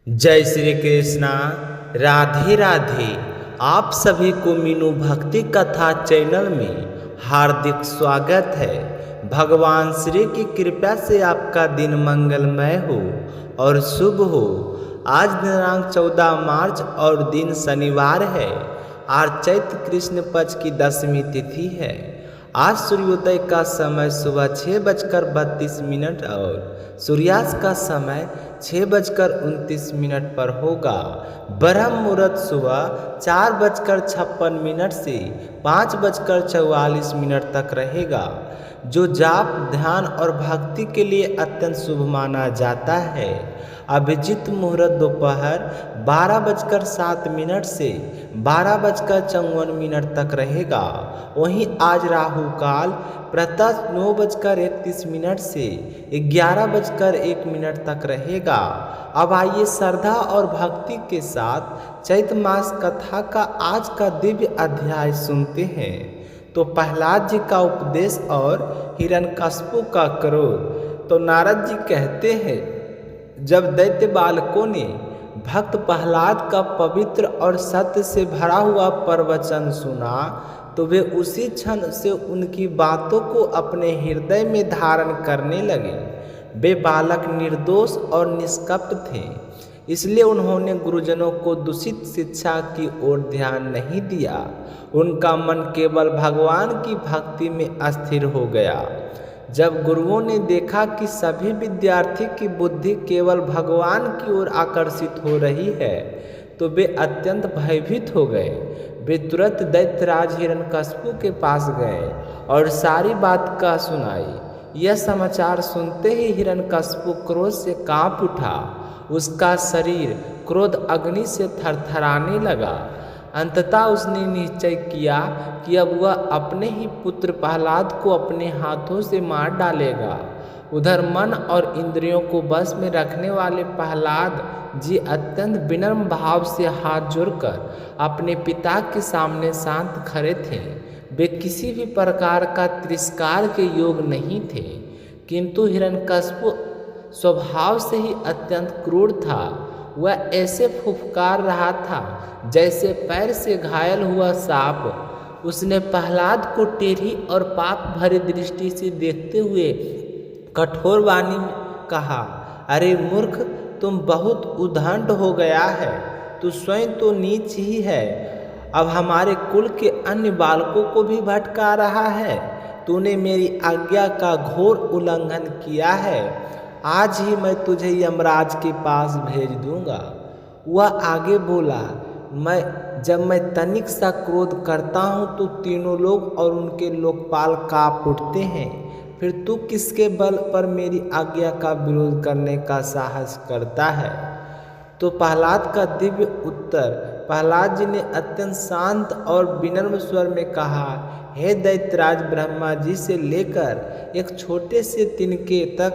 जय श्री कृष्णा। राधे राधे। आप सभी को मीनू भक्ति कथा चैनल में हार्दिक स्वागत है। भगवान श्री की कृपा से आपका दिन मंगलमय हो और शुभ हो। आज दिनांक 14 मार्च और दिन शनिवार है। आज चैत्र कृष्ण पक्ष की 10वीं तिथि है। आज सूर्योदय का समय सुबह 6:32 और सूर्यास्त का समय 6:29 पर होगा। ब्रह्म मुहूर्त सुबह 4:56 से 5:44 तक रहेगा, जो जाप, ध्यान और भक्ति के लिए अत्यंत शुभ माना जाता है। अभिजीत मुहूर्त दोपहर 12:07 से 12:54 तक रहेगा। वहीं आज राहु काल प्रातः 9:31 से 11:01 तक रहेगा। अब आइए श्रद्धा और भक्ति के साथ चैत्र मास कथा का आज का दिव्य अध्याय सुनते हैं। तो प्रहलाद जी का उपदेश और हिरण्यकश्यप का क्रोध। तो नारद जी कहते हैं, जब दैत्य बालकों ने भक्त प्रहलाद का पवित्र और सत्य से भरा हुआ प्रवचन सुना, तो वे उसी क्षण से उनकी बातों को अपने हृदय में धारण करने लगे। वे बालक निर्दोष और निष्कपट थे, इसलिए उन्होंने गुरुजनों को दूषित शिक्षा की ओर ध्यान नहीं दिया। उनका मन केवल भगवान की भक्ति में स्थिर हो गया। जब गुरुओं ने देखा कि सभी विद्यार्थी की बुद्धि केवल भगवान की ओर आकर्षित हो रही है, तो वे अत्यंत भयभीत हो गए। वे तुरंत दैत्यराज हिरण्यकश्यप के पास गए और सारी बात का सुनाई। यह समाचार सुनते ही हिरण्यकश्यप क्रोध से कांप उठा। उसका शरीर क्रोध अग्नि से थरथराने लगा। अंततः उसने निश्चय किया कि अब वह अपने ही पुत्र प्रहलाद को अपने हाथों से मार डालेगा। उधर मन और इंद्रियों को बस में रखने वाले प्रहलाद जी अत्यंत विनम्र भाव से हाथ जोड़कर अपने पिता के सामने शांत खड़े थे। वे किसी भी प्रकार का तिरस्कार के योग नहीं थे, किंतु हिरण्यकश्यप स्वभाव से ही अत्यंत क्रूर था। वह ऐसे फुफकार रहा था जैसे पैर से घायल हुआ सांप। उसने प्रहलाद को टेढ़ी और पाप भरी दृष्टि से देखते हुए कठोर वाणी में कहा, अरे मूर्ख, तुम बहुत उद्दंड हो गया है। तू स्वयं तो नीच ही है, अब हमारे कुल के अन्य बालकों को भी भटका रहा है। तूने मेरी आज्ञा का घोर उल्लंघन किया है। आज ही मैं तुझे यमराज के पास भेज दूंगा। वह आगे बोला, जब मैं तनिक सा क्रोध करता हूँ तो तीनों लोग और उनके लोकपाल कांप उठते हैं। फिर तू किसके बल पर मेरी आज्ञा का विरोध करने का साहस करता है? तो प्रहलाद का दिव्य उत्तर। प्रहलाद जी ने अत्यंत शांत और विनम्र स्वर में कहा, हे दैत्यराज, ब्रह्मा जी से लेकर एक छोटे से तिनके तक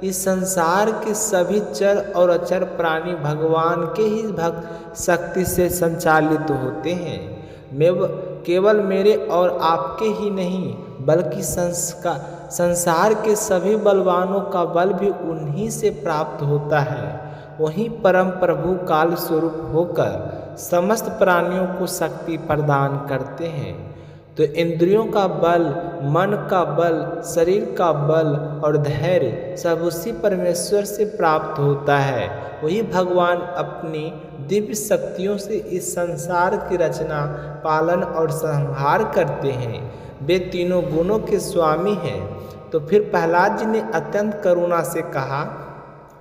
इस संसार के सभी चर और अचर प्राणी भगवान के ही भक्त शक्ति से संचालित होते हैं। मैं केवल मेरे और आपके ही नहीं, बल्कि संसार के सभी बलवानों का बल भी उन्हीं से प्राप्त होता है। वहीं परम प्रभु काल स्वरूप होकर समस्त प्राणियों को शक्ति प्रदान करते हैं। तो इंद्रियों का बल, मन का बल, शरीर का बल और धैर्य सब उसी परमेश्वर से प्राप्त होता है। वही भगवान अपनी दिव्य शक्तियों से इस संसार की रचना, पालन और संहार करते हैं। वे तीनों गुणों के स्वामी हैं। तो फिर प्रहलाद जी ने अत्यंत करुणा से कहा,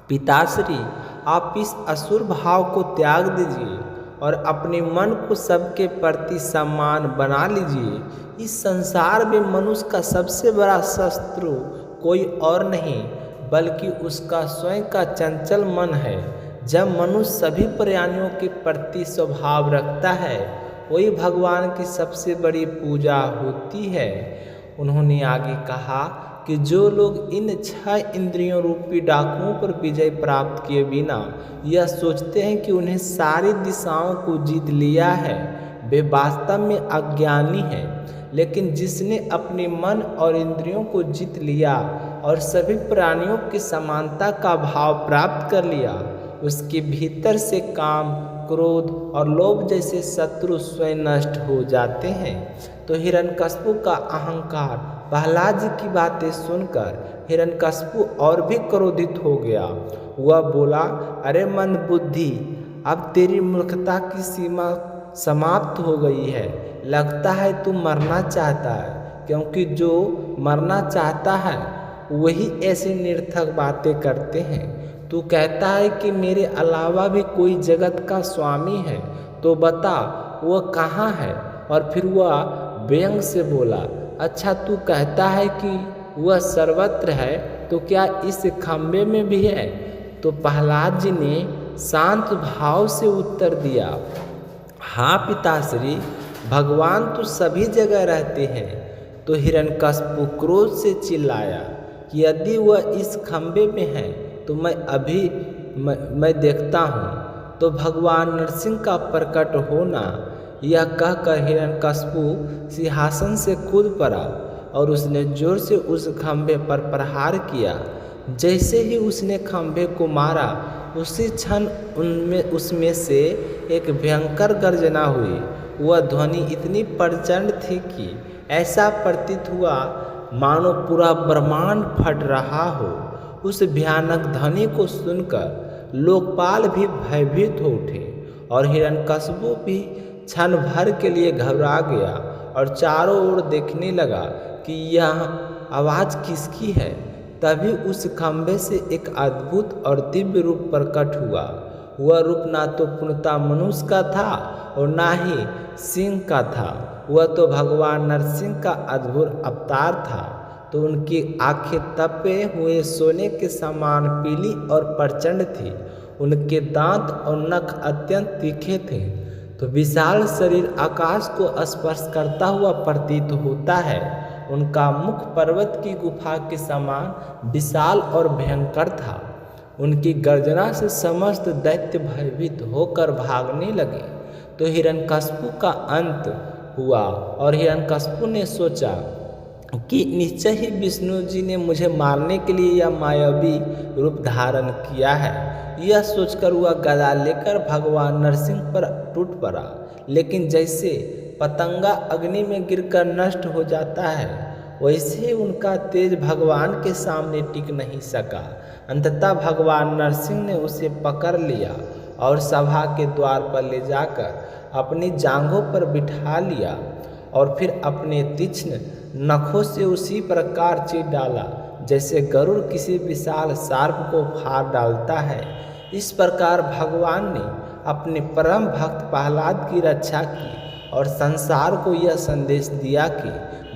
पिताश्री, आप इस असुर भाव को त्याग दीजिए और अपने मन को सबके प्रति सम्मान बना लीजिए। इस संसार में मनुष्य का सबसे बड़ा शत्रु कोई और नहीं, बल्कि उसका स्वयं का चंचल मन है। जब मनुष्य सभी प्राणियों के प्रति स्वभाव रखता है, वही भगवान की सबसे बड़ी पूजा होती है। उन्होंने आगे कहा कि जो लोग इन 6 इंद्रियों रूपी डाकुओं पर विजय प्राप्त किए बिना यह सोचते हैं कि उन्हें सारी दिशाओं को जीत लिया है, वे वास्तव में अज्ञानी हैं। लेकिन जिसने अपने मन और इंद्रियों को जीत लिया और सभी प्राणियों की समानता का भाव प्राप्त कर लिया, उसके भीतर से काम, क्रोध और लोभ जैसे शत्रु स्वयं नष्ट हो जाते हैं। तो हिरण्यकशिपु का अहंकार प्रहलाद जी की बातें सुनकर हिरण्यकशिपु और भी क्रोधित हो गया। वह बोला, अरे मंदबुद्धि, अब तेरी मूर्खता की सीमा समाप्त हो गई है। लगता है तू मरना चाहता है, क्योंकि जो मरना चाहता है वही ऐसी निरर्थक बातें करते हैं। तू कहता है कि मेरे अलावा भी कोई जगत का स्वामी है, तो बता वह कहाँ है। और फिर वह व्यंग से बोला, अच्छा तू कहता है कि वह सर्वत्र है, तो क्या इस खंभे में भी है। तो प्रहलाद जी ने शांत भाव से उत्तर दिया, हाँ पिताश्री, भगवान तो सभी जगह रहते हैं। तो हिरण्यकशिपु क्रोध से चिल्लाया कि यदि वह इस खंभे में है तो मैं देखता हूँ। तो भगवान नरसिंह का प्रकट होना यह कहकर हिरण्यकशिपु सिंहासन से कूद पड़ा और उसने जोर से उस खंभे पर प्रहार किया। जैसे ही उसने खंभे को मारा, उसी क्षण उसमें से एक भयंकर गर्जना हुई। वह ध्वनि इतनी प्रचंड थी कि ऐसा प्रतीत हुआ मानो पूरा ब्रह्मांड फट रहा हो। उस भयानक ध्वनि को सुनकर लोकपाल भी भयभीत हो उठे और हिरण्यकशिपु भी क्षण भर के लिए घबरा गया और चारों ओर देखने लगा कि यह आवाज़ किसकी है। तभी उस खंभे से एक अद्भुत और दिव्य रूप प्रकट हुआ। वह रूप ना तो पूर्णतः मनुष्य का था और ना ही सिंह का था। वह तो भगवान नरसिंह का अद्भुत अवतार था। तो उनकी आंखें तपे हुए सोने के समान पीली और प्रचंड थी। उनके दांत और नख अत्यंत तीखे थे। तो विशाल शरीर आकाश को स्पर्श करता हुआ प्रतीत होता है। उनका मुख पर्वत की गुफा के समान विशाल और भयंकर था। उनकी गर्जना से समस्त दैत्य भयभीत होकर भागने लगे। तो हिरण्यकशिपु का अंत हुआ और हिरण्यकशिपु ने सोचा कि निश्चय ही विष्णु जी ने मुझे मारने के लिए यह मायावी रूप धारण किया है। यह सोचकर वह गदा लेकर भगवान नरसिंह पर टूट पड़ा। लेकिन जैसे पतंगा अग्नि में गिरकर नष्ट हो जाता है, वैसे उनका तेज भगवान के सामने टिक नहीं सका। अंततः भगवान नरसिंह ने उसे पकड़ लिया और सभा के द्वार पर ले जाकर अपनी जांघों पर बिठा लिया और फिर अपने तीक्ष्ण नखों से उसी प्रकार चीर डाला जैसे गरुड़ किसी विशाल सर्प को फाड़ डालता है। इस प्रकार भगवान ने अपने परम भक्त प्रहलाद की रक्षा की और संसार को यह संदेश दिया कि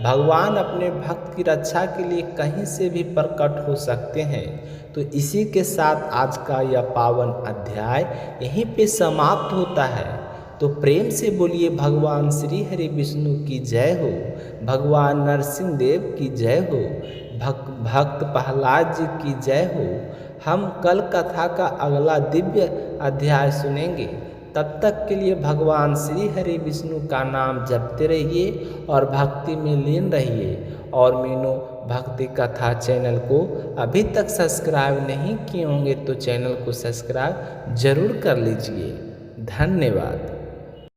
भगवान अपने भक्त की रक्षा के लिए कहीं से भी प्रकट हो सकते हैं। तो इसी के साथ आज का यह पावन अध्याय यहीं पे समाप्त होता है। तो प्रेम से बोलिए भगवान श्री हरि विष्णु की जय हो, भगवान नरसिंह देव की जय हो, भक्त प्रहलाद जी की जय हो। हम कल कथा का अगला दिव्य अध्याय सुनेंगे। तब तक के लिए भगवान श्री हरि विष्णु का नाम जपते रहिए और भक्ति में लीन रहिए। और मीनू भक्ति कथा चैनल को अभी तक सब्सक्राइब नहीं किए होंगे तो चैनल को सब्सक्राइब जरूर कर लीजिए। धन्यवाद।